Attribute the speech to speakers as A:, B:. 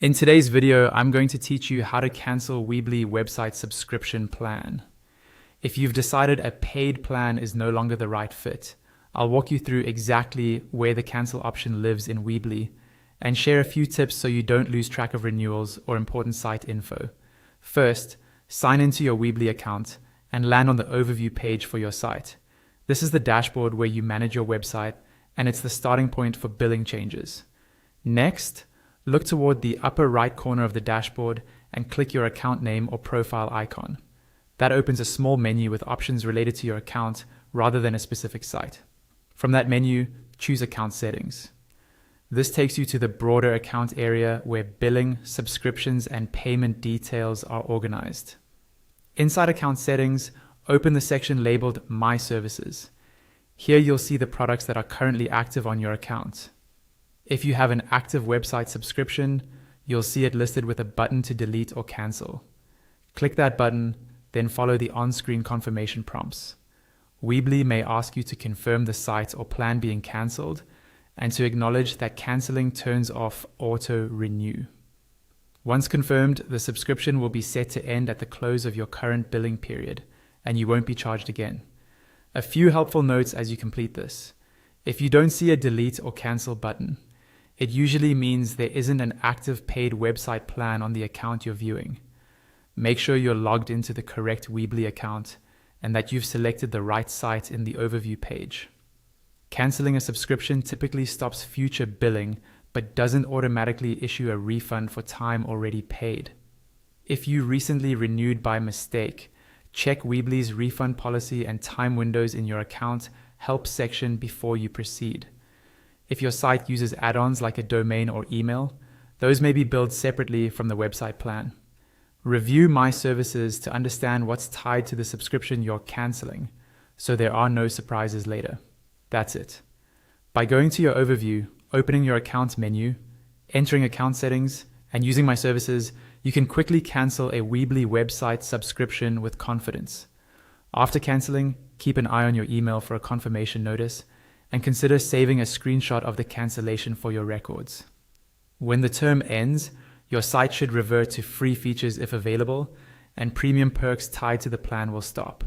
A: In today's video, I'm going to teach you how to cancel Weebly website subscription plan. If you've decided a paid plan is no longer the right fit, I'll walk you through exactly where the cancel option lives in Weebly and share a few tips so you don't lose track of renewals or important site info. First, sign into your Weebly account and land on the overview page for your site. This is the dashboard where you manage your website, and it's the starting point for billing changes. Next, look toward the upper right corner of the dashboard and click your account name or profile icon. That opens a small menu with options related to your account rather than a specific site. From that menu, choose Account Settings. This takes you to the broader account area where billing, subscriptions, and payment details are organized. Inside Account Settings, open the section labeled My Services. Here you'll see the products that are currently active on your account. If you have an active website subscription, you'll see it listed with a button to delete or cancel. Click that button, then follow the on-screen confirmation prompts. Weebly may ask you to confirm the site or plan being cancelled and to acknowledge that cancelling turns off Auto Renew. Once confirmed, the subscription will be set to end at the close of your current billing period, and you won't be charged again. A few helpful notes as you complete this. If you don't see a delete or cancel button, it usually means there isn't an active paid website plan on the account you're viewing. Make sure you're logged into the correct Weebly account and that you've selected the right site in the overview page. Canceling a subscription typically stops future billing, but doesn't automatically issue a refund for time already paid. If you recently renewed by mistake, check Weebly's refund policy and time windows in your account help section before you proceed. If your site uses add-ons like a domain or email, those may be billed separately from the website plan. Review My Services to understand what's tied to the subscription you're canceling, so there are no surprises later. That's it. By going to your overview, opening your account menu, entering account settings, and using My Services, you can quickly cancel a Weebly website subscription with confidence. After canceling, keep an eye on your email for a confirmation notice, and consider saving a screenshot of the cancellation for your records. When the term ends, your site should revert to free features if available, and premium perks tied to the plan will stop.